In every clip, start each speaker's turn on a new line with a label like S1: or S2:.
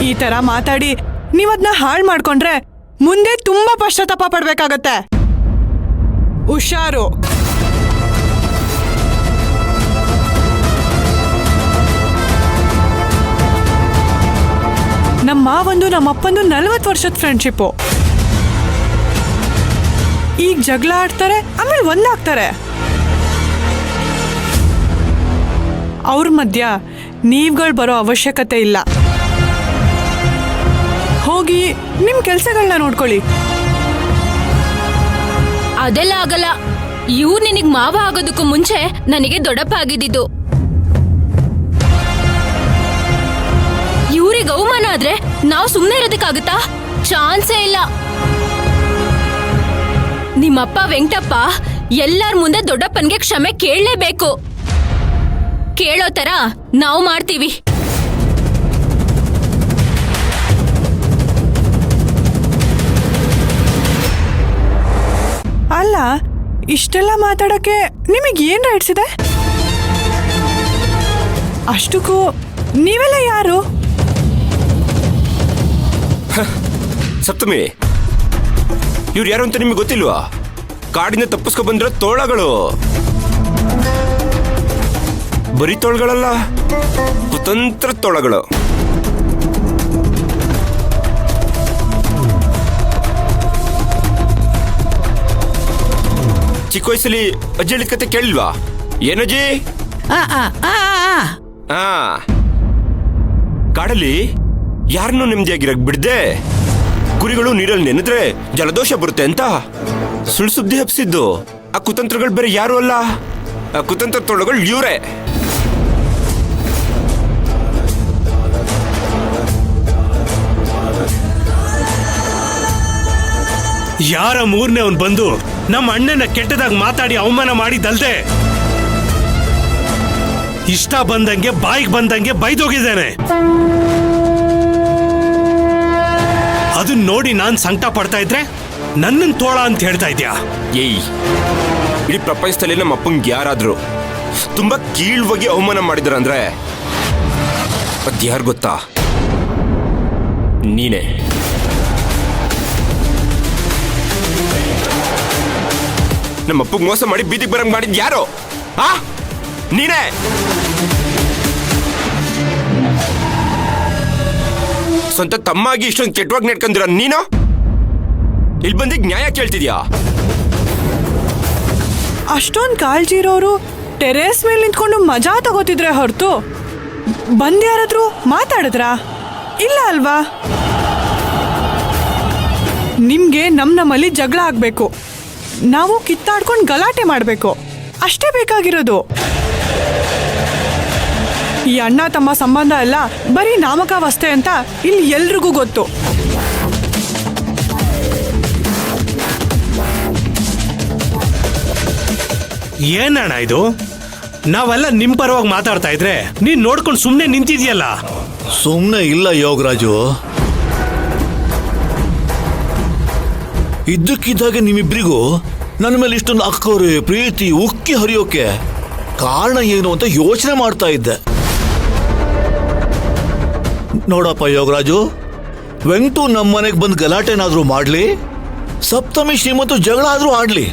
S1: ಈ ತರ ಮಾತಾಡಿ ನೀವದ್ನ ಹಾಳು ಮಾಡ್ಕೊಂಡ್ರೆ ಮುಂದೆ ತುಂಬಾ ಪಶ್ಚಾತ್ತಾಪ ಪಡ್ಬೇಕಾಗತ್ತೆ. ಹುಷಾರು. ನಮ್ಮ ಮಾವಂದು ನಮ್ಮಪ್ಪಂದು 40 ವರ್ಷದ ಫ್ರೆಂಡ್ಶಿಪ್ಪು. ಈಗ ಜಗಳ ಆಡ್ತಾರೆ, ಆಮೇಲೆ ಒಂದಾಗ್ತಾರೆ. ಅವ್ರ ಮಧ್ಯ ನೀವುಗಳು ಬರೋ ಅವಶ್ಯಕತೆ ಇಲ್ಲ. ಹೋಗಿ ನಿಮ್ ಕೆಲ್ಸಗಳನ್ನ ನೋಡ್ಕೊಳ್ಳಿ.
S2: ಅದೆಲ್ಲ ಆಗಲ್ಲ. ಇವ್ರು ನಿನಗ್ ಮಾವ ಆಗೋದಕ್ಕೂ ಮುಂಚೆ ನನಗೆ ದೊಡ್ಡಪ್ಪ ಆಗಿದ್ದು. ಇವ್ರಿಗೆ ಅವಮಾನ ಆದ್ರೆ ನಾವು ಸುಮ್ನೆ ಇರೋದಕ್ಕಾಗುತ್ತಾ? ಚಾನ್ಸೇ ಇಲ್ಲ. ನಿಮ್ಮಪ್ಪ ವೆಂಕಟಪ್ಪ ಎಲ್ಲಾರ ಮುಂದೆ ದೊಡ್ಡಪ್ಪನ್ಗೆ ಕ್ಷಮೆ ಕೇಳಲೇಬೇಕು. ಕೇಳೋ ತರ ನಾವು ಮಾಡ್ತೀವಿ.
S1: ಅಲ್ಲ, ಇಷ್ಟೆಲ್ಲ ಮಾತಾಡಕ್ಕೆ ನಿಮಗೆ ಏನ್ ರೈಟ್ಸ್ ಇದೆ? ಅಷ್ಟಕ್ಕೂ ನೀವೆಲ್ಲ ಯಾರು?
S3: ಸಪ್ತಮಿ, ಇವ್ರು ಯಾರು ಅಂತ ನಿಮಗೆ ಗೊತ್ತಿಲ್ವಾ? ಕಾಡಿನ ತಪ್ಪಿಸ್ಕೊ ಬಂದಿರೋ ತೋಳಗಳು. ಬರೀ ತೋಳಗಳಲ್ಲ, ಕುತಂತ್ರ ತೋಳಗಳು. ಚಿಕ್ಕ ವಯಸ್ಸಲ್ಲಿ ಅಜ್ಜಿ ಹೇಳಿದ ಕತೆ ಕೇಳಿಲ್ವಾ? ಏನಜ್ಜಿ? ಕಾಡಲ್ಲಿ ಯಾರನ್ನೂ ನೆಮ್ಮದಿಯಾಗಿರಕ್ ಬಿಡ್ದೆ ಕುರಿಗಳು ನೀರಲ್ಲಿ ನೆನೆದ್ರೆ ಜಲದೋಷ ಬರುತ್ತೆ ಅಂತ ಸುಳ್ಳು ಸುದ್ದಿ ಹಬ್ಸಿದ್ದು. ಆ ಕುತಂತ್ರಗಳು ಬೇರೆ ಯಾರು ಅಲ್ಲ, ಆ ಕುತಂತ್ರ ತೋಳಗಳು ಇವ್ರೆ.
S4: ಯಾರ ಮೂರನೇ ಅವನ್ ಬಂದು ನಮ್ಮ ಅಣ್ಣನ ಕೆಟ್ಟದಾಗ ಮಾತಾಡಿ ಅವಮಾನ ಮಾಡಿದ್ದಲ್ದೆ ಇಷ್ಟ ಬಂದಂಗೆ ಬಾಯಿಗೆ ಬಂದಂಗೆ ಬೈದೋಗಿದ್ದೇನೆ. ಅದನ್ನ ನೋಡಿ ನಾನ್ ಸಂಕಟ ಪಡ್ತಾ ಇದ್ರೆ ನನ್ನನ್ ತೋಳ ಅಂತ ಹೇಳ್ತಾ ಇದ್ಯಾ?
S3: ಏಯ್, ಇಡೀ ಪ್ರಪಂಚದಲ್ಲಿ ನಮ್ಮ ಅಪ್ಪಂಗೆ ಯಾರಾದ್ರು ತುಂಬಾ ಕೀಳ್ವಾಗಿ ಅವಮಾನ ಮಾಡಿದ್ರಂದ್ರೆ ಅದ್ಯಾರು ಗೊತ್ತಾ? ನೀನೇ. ನಮ್ಮ ಅಪ್ಪಗೆ ಮೋಸ ಮಾಡಿ ಬೀದಿಗೆ ಬರಂಗ್ ಮಾಡಿದ್ ಯಾರು? ನೀನೇ. ಸ್ವಂತ ತಮ್ಮಾಗಿ ಇಷ್ಟೊಂದು ಕೆಟ್ಟವಾಗಿ ನಡ್ಕೊಂಡಿರ ನೀನು ಇಲ್ಲಿ ಬಂದಿಗ್ ನ್ಯಾಯ ಕೇಳ್ತಿದ್ಯಾ?
S1: ಅಷ್ಟೊಂದು ಕಾಳಜಿ ಇರೋರು ಟೆರೇಸ್ ಮೇಲೆ ನಿಂತ್ಕೊಂಡು ಮಜಾ ತಗೋತಿದ್ರೆ ಹೊರತು ಬಂದ್ ಯಾರಾದ್ರೂ ಮಾತಾಡಿದ್ರಾ? ಇಲ್ಲ ಅಲ್ವಾ? ನಿಮ್ಗೆ ನಮ್ಮಲ್ಲಿ ಜಗಳ ಆಗ್ಬೇಕು, ನಾವು ಕಿತ್ತಾಡ್ಕೊಂಡು ಗಲಾಟೆ ಮಾಡ್ಬೇಕು, ಅಷ್ಟೇ ಬೇಕಾಗಿರೋದು. ಈ ಅಣ್ಣ ತಮ್ಮ ಸಂಬಂಧ ಎಲ್ಲ ಬರೀ ನಾಮಕಾವಸ್ಥೆ ಅಂತ ಇಲ್ಲಿ ಎಲ್ರಿಗೂ ಗೊತ್ತು.
S4: ಏನಣ್ಣ ಇದು? ನಾವೆಲ್ಲ ನಿಮ್ ಪರವಾಗಿ ಮಾತಾಡ್ತಾ ಇದ್ರೆ ನೀನ್ ನೋಡ್ಕೊಂಡು ಸುಮ್ನೆ ನಿಂತಿದ್ಯಲ್ಲ.
S5: ಸುಮ್ನೆ ಇಲ್ಲ ಯೋಗರಾಜು, ಇದ್ದಕ್ಕಿದ್ದಾಗೆ ನಿಮ್ಮಿಬ್ರಿಗೂ ನನ್ನ ಮೇಲೆ ಇಷ್ಟೊಂದು ಅಕ್ಕರೆ ಪ್ರೀತಿ ಉಕ್ಕಿ ಹರಿಯೋಕೆ ಕಾರಣ ಏನು ಅಂತ ಯೋಚನೆ ಮಾಡ್ತಾ ಇದ್ದೆ. ನೋಡಪ್ಪ ಯೋಗರಾಜು, ವೆಂಕಟು ನಮ್ಮನೆಗೆ ಬಂದು ಗಲಾಟೆನಾದ್ರೂ ಮಾಡ್ಲಿ, ಸಪ್ತಮಿ ಶ್ರೀಮಂತು ಜಗಳ ಆದ್ರೂ ಆಡ್ಲಿ,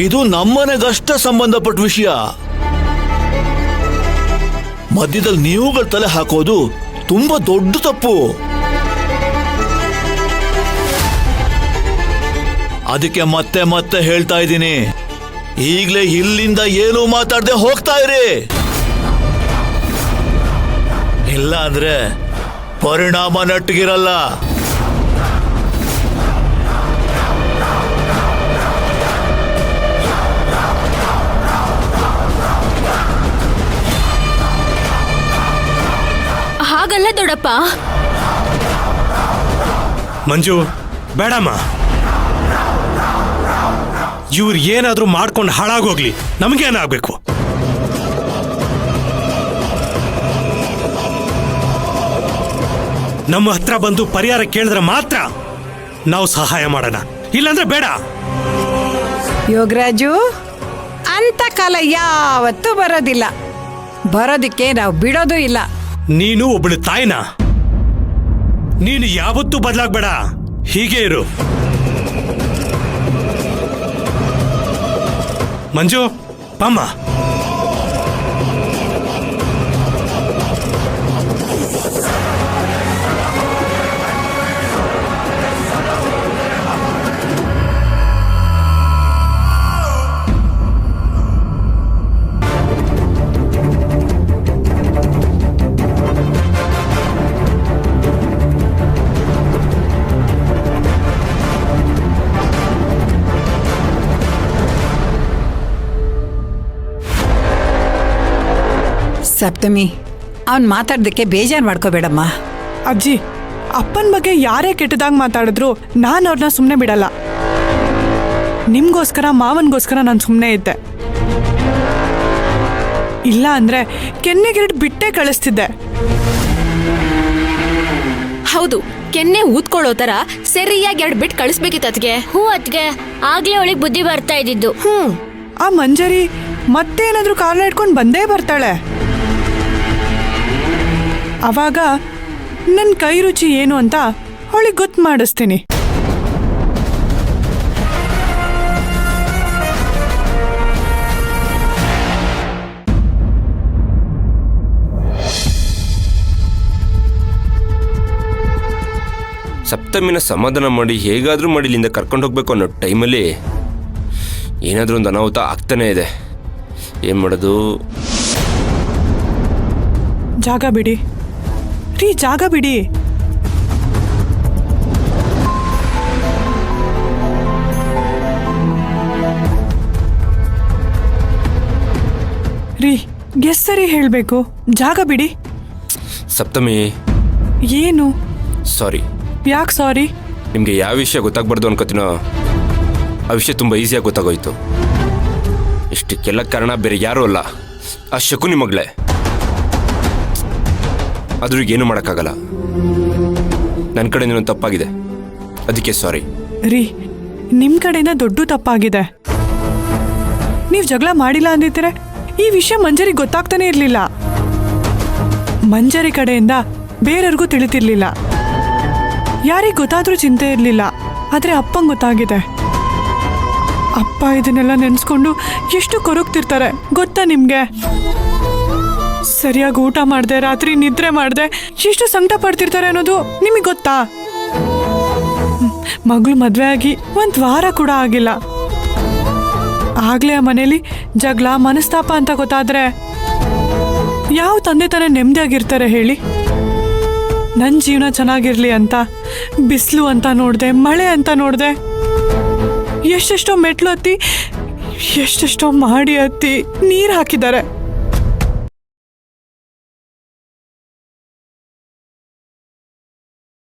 S5: ಇದು ನಮ್ಮನೆಗಷ್ಟ ಸಂಬಂಧಪಟ್ಟ ವಿಷಯ. ಮಧ್ಯದಲ್ಲಿ ನೀವುಗಳ ತಲೆ ಹಾಕೋದು ತುಂಬಾ ದೊಡ್ಡ ತಪ್ಪು. ಅದಕ್ಕೆ ಮತ್ತೆ ಮತ್ತೆ ಹೇಳ್ತಾ ಇದ್ದೀನಿ, ಈಗಲೇ ಇಲ್ಲಿಂದ ಏನು ಮಾತಾಡದೆ ಹೋಗ್ತಾ ಇರಿ. ಇಲ್ಲ ಅಂದ್ರೆ ಪರಿಣಾಮ ನಟ್ಟಿಗಿರಲ್ಲ.
S2: ಹಾಗಲ್ಲ ದೊಡ್ಡಪ್ಪ.
S4: ಮಂಜು, ಬೇಡಮ್ಮ. ಇವ್ರು ಏನಾದ್ರೂ ಮಾಡ್ಕೊಂಡು ಹಾಳಾಗೋಗ್ಲಿ, ನಮಗೇನಾಗಬೇಕು? ನಮ್ಮ ಹತ್ರ ಬಂದು ಪರಿಹಾರ ಕೇಳಿದ್ರೆ ಮಾತ್ರ ನಾವು ಸಹಾಯ ಮಾಡೋಣ, ಇಲ್ಲಾಂದ್ರೆ ಬೇಡ.
S6: ಯೋಗರಾಜು, ಅಂತ ಕಾಲ ಯಾವತ್ತೂ ಬರೋದಿಲ್ಲ, ಬರೋದಿಕ್ಕೆ ನಾವು ಬಿಡೋದು ಇಲ್ಲ.
S4: ನೀನು ಒಬ್ಬಳು ತಾಯಿನ. ನೀನು ಯಾವತ್ತೂ ಬದಲಾಗ್ಬೇಡ, ಹೀಗೆ ಇರು. ಮಂಜು, ಪಮ್ಮ.
S6: ಸಪ್ತಮಿ, ಅವನ್ ಮಾತಾಡ್ದಕ್ಕೆ ಬೇಜಾರು ಮಾಡ್ಕೋಬೇಡಮ್ಮ.
S1: ಅಜ್ಜಿ, ಅಪ್ಪನ ಬಗ್ಗೆ ಯಾರೇ ಕೆಟ್ಟದಾಗ ಮಾತಾಡಿದ್ರು ನಾನು ಅವ್ರನ್ನ ಸುಮ್ಮನೆ ಬಿಡಲ್ಲ. ನಿಮ್ಗೋಸ್ಕರ ಮಾವನ್ಗೋಸ್ಕರ ನಾನು ಸುಮ್ಮನೆ ಇದ್ದೆ. ಇಲ್ಲ ಅಂದ್ರೆ ಕೆನ್ನೆಗೆರಡು ಬಿಟ್ಟೇ ಕಳಿಸ್ತಿದ್ದೆ.
S2: ಹೌದು, ಕೆನ್ನೆ ಊದ್ಕೊಳ್ಳೋ ತರ ಸರಿಯಾಗಿ 2 ಬಿಟ್ ಕಳಿಸ್ಬೇಕಿತ್ತು ಅದ್ಗೆ.
S7: ಹ್ಞೂ ಅದ್ಗೆ ಆಗ್ಲೇ ಅವಳಿಗೆ ಬುದ್ಧಿ ಬರ್ತಾ ಇದ್ದಿದ್ದು.
S1: ಆ ಮಂಜರಿ ಮತ್ತೇನಾದ್ರೂ ಕಾರಣ ಇಟ್ಕೊಂಡು ಬಂದೇ ಬರ್ತಾಳೆ. ಅವಾಗ ನನ್ನ ಕೈ ರುಚಿ ಏನು ಅಂತ ಅವಳಿಗೆ ಗೊತ್ತು ಮಾಡಿಸ್ತೀನಿ.
S3: ಸಪ್ತಮಿನ ಸಮಾಧಾನ ಮಾಡಿ ಹೇಗಾದ್ರೂ ಮಾಡಿ ಇಲ್ಲಿಂದ ಕರ್ಕೊಂಡು ಹೋಗ್ಬೇಕು ಅನ್ನೋ ಟೈಮಲ್ಲಿ ಏನಾದರೂ ಒಂದು ಅನಾಹುತ ಆಗ್ತಾನೇ ಇದೆ. ಏನು ಮಾಡೋದು?
S1: ಜಾಗ ಬಿಡಿ ರೀ, ಜಾಗ ಬಿಡಿ. ರೀ, ಸರಿ ಹೇಳಬೇಕು, ಜಾಗ ಬಿಡಿ.
S3: ಸಪ್ತಮಿ,
S1: ಏನು?
S3: ಸಾರಿ.
S1: ಯಾಕೆ ಸಾರಿ?
S3: ನಿಮಗೆ ಯಾವ ವಿಷಯ ಗೊತ್ತಾಗ್ಬಾರ್ದು ಅನ್ಕೋತೀನೋ ಆ ವಿಷಯ ತುಂಬ ಈಸಿಯಾಗಿ ಗೊತ್ತಾಗೋಯ್ತು. ಇಷ್ಟಕ್ಕೆಲ್ಲ ಕಾರಣ ಬೇರೆ ಯಾರೂ ಅಲ್ಲ, ಆ ಶಕುನಿ ಮಗಳೇ. ಅದ್ರಿಗೇನು ಮಾಡೋಕ್ಕಾಗಲ್ಲ. ನನ್ನ ಕಡೆ ಇನ್ನೊಂದು ತಪ್ಪಾಗಿದೆ, ಅದಕ್ಕೆ ಸಾರಿ.
S1: ರೀ, ನಿಮ್ಮ ಕಡೆಯಿಂದ ದೊಡ್ಡ ತಪ್ಪಾಗಿದೆ. ನೀವು ಜಗಳ ಮಾಡಿಲ್ಲ ಅಂದಿದ್ರೆ ಈ ವಿಷಯ ಮಂಜರಿಗೆ ಗೊತ್ತಾಗ್ತಾನೆ ಇರಲಿಲ್ಲ. ಮಂಜರಿ ಕಡೆಯಿಂದ ಬೇರೆಯವ್ರಿಗೂ ತಿಳಿತಿರ್ಲಿಲ್ಲ. ಯಾರಿಗೆ ಗೊತ್ತಾದ್ರೂ ಚಿಂತೆ ಇರಲಿಲ್ಲ. ಆದರೆ ಅಪ್ಪಂಗೆ ಗೊತ್ತಾಗಿದೆ. ಅಪ್ಪ ಇದನ್ನೆಲ್ಲ ನೆನೆಸ್ಕೊಂಡು ಎಷ್ಟು ಕೊರಗ್ತಿರ್ತಾರೆ ಗೊತ್ತಾ ನಿಮಗೆ? ಸರಿಯಾಗಿ ಊಟ ಮಾಡಿದೆ, ರಾತ್ರಿ ನಿದ್ರೆ ಮಾಡಿದೆ, ಎಷ್ಟು ಸಂಕಟ ಪಡ್ತಿರ್ತಾರೆ ಅನ್ನೋದು ನಿಮಗೆ ಗೊತ್ತಾ? ಮಗಳು ಮದುವೆ ಆಗಿ 1 ವಾರ ಕೂಡ ಆಗಿಲ್ಲ. ಆಗ್ಲೇ ಆ ಮನೇಲಿ ಜಗಳ ಮನಸ್ತಾಪ ಅಂತ ಗೊತ್ತಾದ್ರೆ ಯಾವ ತಂದೆ ತಾನೇ ನೆಮ್ಮದಿಯಾಗಿರ್ತಾರೆ ಹೇಳಿ? ನನ್ನ ಜೀವನ ಚೆನ್ನಾಗಿರ್ಲಿ ಅಂತ ಬಿಸಿಲು ಅಂತ ನೋಡಿದೆ, ಮಳೆ ಅಂತ ನೋಡಿದೆ, ಎಷ್ಟೆಷ್ಟೋ ಮೆಟ್ಲು ಹತ್ತಿ, ಎಷ್ಟೆಷ್ಟೋ ಮಾಡಿ ಹತ್ತಿ ನೀರು ಹಾಕಿದ್ದಾರೆ.